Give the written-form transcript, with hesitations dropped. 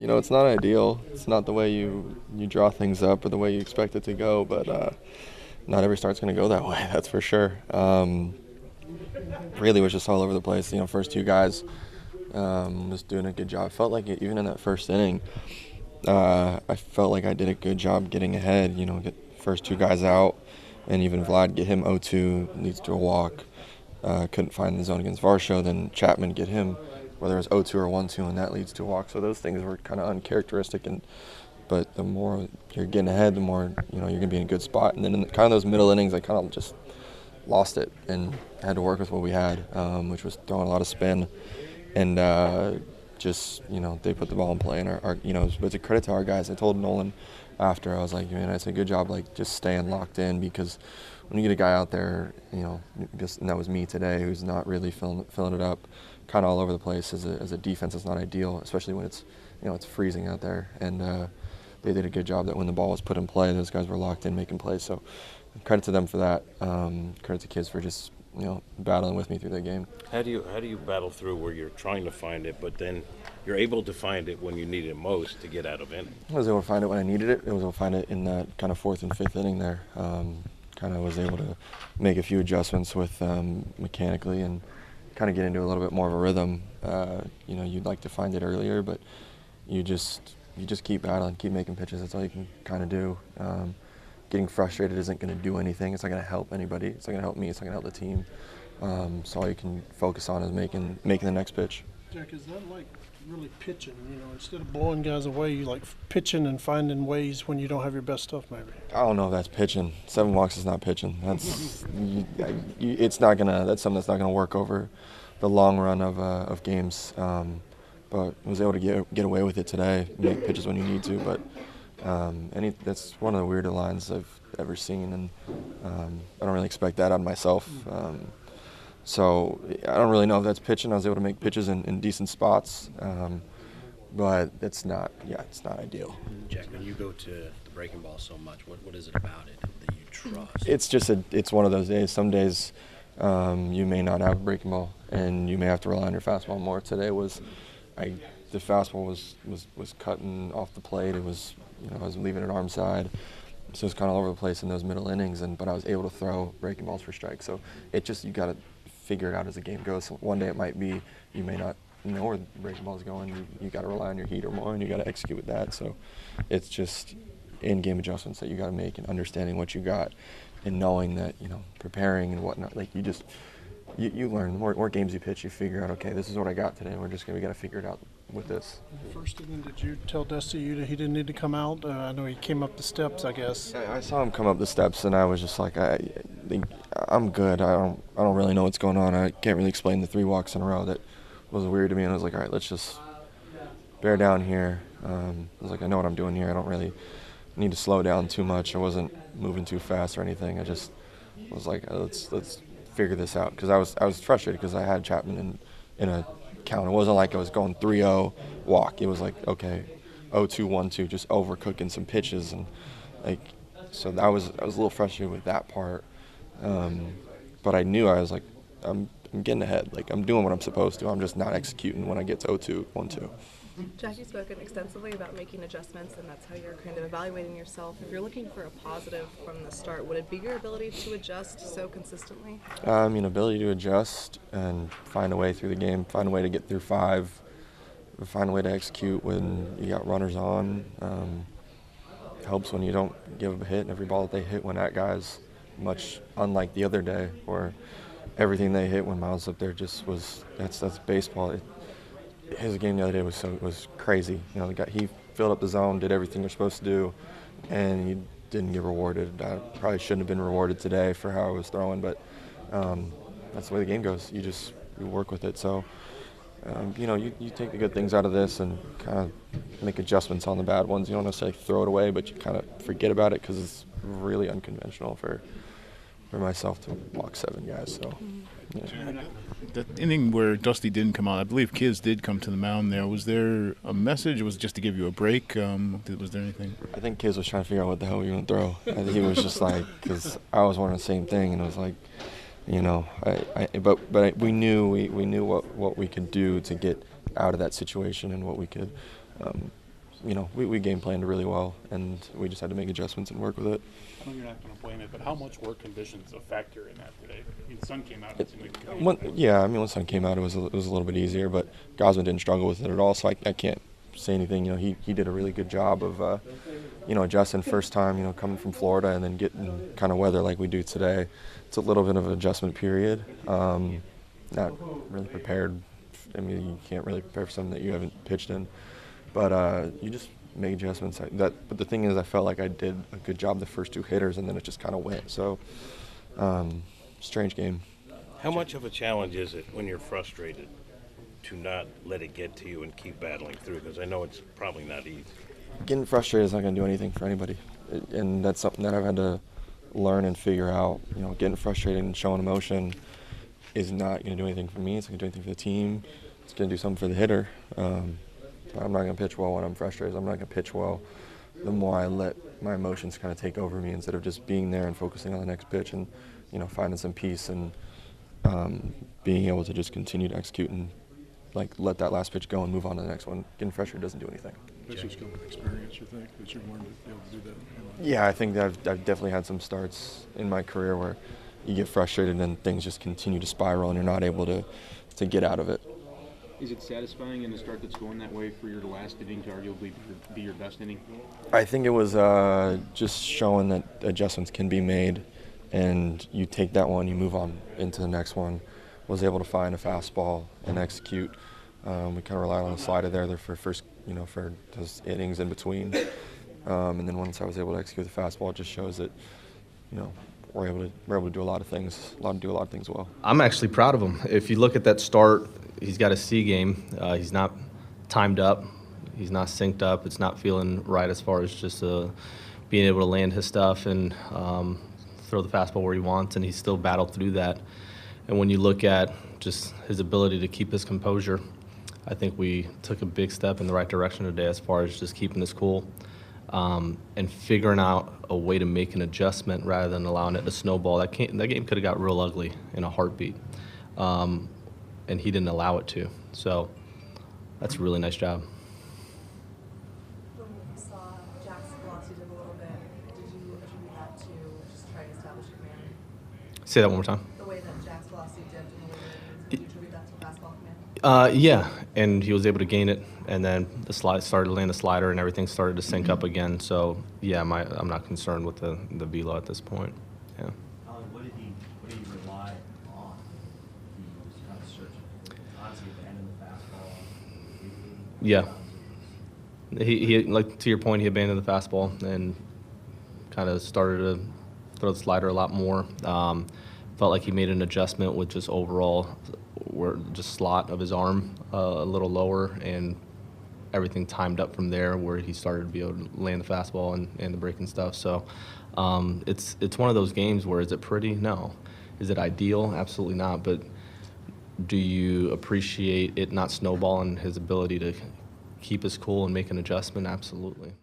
It's not ideal. It's not the way you draw things up or the way you expect it to go, but not every start's going to go that way, that's for sure. Really was just all over the place. First two guys was doing a good job. Felt like even in that first inning, I felt like I did a good job getting ahead. Get first two guys out, and even Vlad get him 0-2, leads to a walk. Couldn't find the zone against Varsho, then Chapman get him, whether it was 0-2 or 1-2, and that leads to a walk. So those things were kind of uncharacteristic, but the more you're getting ahead, the more you're going to be in a good spot. And then in kind of those middle innings, I kind of just lost it and had to work with what we had, which was throwing a lot of spin, and just they put the ball in play. And our it's a credit to our guys. I told Nolan after, I was like, man, I said, good job, like just staying locked in, because when you get a guy out there, and that was me today, who's not really filling it up, kind of all over the place as a defense, it's not ideal, especially when it's it's freezing out there. And they did a good job that when the ball was put in play, those guys were locked in making plays. So credit to them for that. Credit to kids for just battling with me through the game. How do you battle through where you're trying to find it, but then you're able to find it when you need it most to get out of inning? I was able to find it when I needed it. I was able to find it in that kind of fourth and fifth inning there. Kind of was able to make a few adjustments with mechanically and kind of get into a little bit more of a rhythm. You'd like to find it earlier, but you just keep battling, keep making pitches. That's all you can kind of do. Getting frustrated isn't going to do anything. It's not going to help anybody. It's not going to help me. It's not going to help the team. So all you can focus on is making the next pitch. Jack, is that like really pitching? Instead of blowing guys away, you like pitching and finding ways when you don't have your best stuff, maybe? I don't know if that's pitching. 7 walks is not pitching. That's it's not gonna. That's something that's not gonna work over the long run of games. But I was able to get away with it today. Make pitches when you need to, but that's one of the weirder lines I've ever seen, and I don't really expect that out of myself. So I don't really know if that's pitching. I was able to make pitches in decent spots, but it's not ideal. Jack, when you go to the breaking ball so much, what is it about it that you trust? It's one of those days. Some days you may not have a breaking ball, and you may have to rely on your fastball more. Today the fastball was cutting off the plate. It was I was leaving it arm side, so it's kind of all over the place in those middle innings. But I was able to throw breaking balls for strikes. So you got to figure it out as the game goes. So one day it might be you may not know where the breaking ball is going. You got to rely on your heater more, and you got to execute with that. So it's just in-game adjustments that you got to make, and understanding what you got, and knowing that preparing and whatnot. Like you learn. The more games you pitch, you figure out, okay, this is what I got today. We got to figure it out with this. First inning, did you tell Dusty that he didn't need to come out? I know he came up the steps, I guess. I saw him come up the steps, and I was just like, I'm good. I don't really know what's going on. I can't really explain the 3 walks in a row. That was weird to me, and I was like, all right, let's just bear down here. I was like, I know what I'm doing here. I don't really need to slow down too much. I wasn't moving too fast or anything. I just was like, let's figure this out, because I was frustrated because I had Chapman in a count. It wasn't like I was going 3-0 walk. It was like, okay, 0-2, 1-2, just overcooking some pitches, and so I was a little frustrated with that part. But I knew, I was like, I'm getting ahead. Like, I'm doing what I'm supposed to. I'm just not executing when I get to 0-2, 1-2. Jackie's spoken extensively about making adjustments, and that's how you're kind of evaluating yourself. If you're looking for a positive from the start, would it be your ability to adjust so consistently? Ability to adjust and find a way through the game, find a way to get through 5, find a way to execute when you got runners on. Helps when you don't give a hit, and every ball that they hit when that guy's much unlike the other day, where everything they hit when Miles up there just was, that's baseball. His game the other day was crazy. He filled up the zone, did everything you're supposed to do, and he didn't get rewarded. I probably shouldn't have been rewarded today for how I was throwing, but that's the way the game goes. You work with it. So, you take the good things out of this and kind of make adjustments on the bad ones. You don't necessarily throw it away, but you kind of forget about it, because it's really unconventional for myself to walk 7 guys. So. Yeah. The inning where Dusty didn't come out, I believe Kiz did come to the mound there. Was there a message? Was it just to give you a break? Was there anything? I think Kiz was trying to figure out what the hell we were going to throw. I think he was just like, because I was wondering the same thing, and it was like, we knew what we could do to get out of that situation, and what we could we game planned really well, and we just had to make adjustments and work with it. I know you're not going to blame it, but how much were conditions a factor in that today? I mean, the sun came out. It seemed like When sun came out, it was a little bit easier, but Gosman didn't struggle with it at all, so I can't say anything. He did a really good job of adjusting first time, coming from Florida and then getting kind of weather like we do today. It's a little bit of an adjustment period. Not really prepared. I mean, you can't really prepare for something that you haven't pitched in, but you just make adjustments. But the thing is, I felt like I did a good job the first 2 hitters, and then it just kind of went. So, strange game. How much of a challenge is it when you're frustrated to not let it get to you and keep battling through? Because I know it's probably not easy. Getting frustrated is not going to do anything for anybody, and that's something that I've had to learn and figure out. Getting frustrated and showing emotion is not going to do anything for me. It's going to do anything for the team. It's going to do something for the hitter. But I'm not going to pitch well when I'm frustrated. I'm not going to pitch well the more I let my emotions kind of take over me instead of just being there and focusing on the next pitch and finding some peace and being able to just continue to execute and let that last pitch go and move on to the next one. Getting frustrated doesn't do anything. This is good experience, you think, that you've learned to be able to do that? Yeah, I think that I've definitely had some starts in my career where you get frustrated and things just continue to spiral and you're not able to get out of it. Is it satisfying in the start that's going that way for your last inning to arguably be your best inning? I think it was just showing that adjustments can be made, and you take that one, you move on into the next one. Was able to find a fastball and execute. We kind of relied on the slider there for first, for those innings in between. And then once I was able to execute the fastball, it just shows that, we're able to do a lot of things well. I'm actually proud of him. If you look at that start, he's got a C game. He's not timed up. He's not synced up. It's not feeling right as far as just being able to land his stuff and throw the fastball where he wants, and he's still battled through that. And when you look at just his ability to keep his composure, I think we took a big step in the right direction today as far as just keeping his cool and figuring out a way to make an adjustment rather than allowing it to snowball. That game could have got real ugly in a heartbeat, and he didn't allow it to. So that's a really nice job. When you saw Jack's velocity dip a little bit, did you attribute that to just trying to establish command? Say that one more time. The way that Jack's velocity dipped in the later innings, did you attribute that to fastball command? Yeah, and he was able to gain it, and then the slide started to land the slider, and everything started to sync up again. So yeah, I'm not concerned with the velo at this point. Yeah. What did he rely on? He was kind of searching, honestly, at the end of the fastball. Yeah. He like to your point, he abandoned the fastball and kind of started to throw the slider a lot more. Felt like he made an adjustment with just overall just slot of his arm a little lower, and everything timed up from there where he started to be able to land the fastball and the breaking stuff. So it's one of those games where is it pretty? No. Is it ideal? Absolutely not. But do you appreciate it not snowballing, his ability to keep his cool and make an adjustment? Absolutely.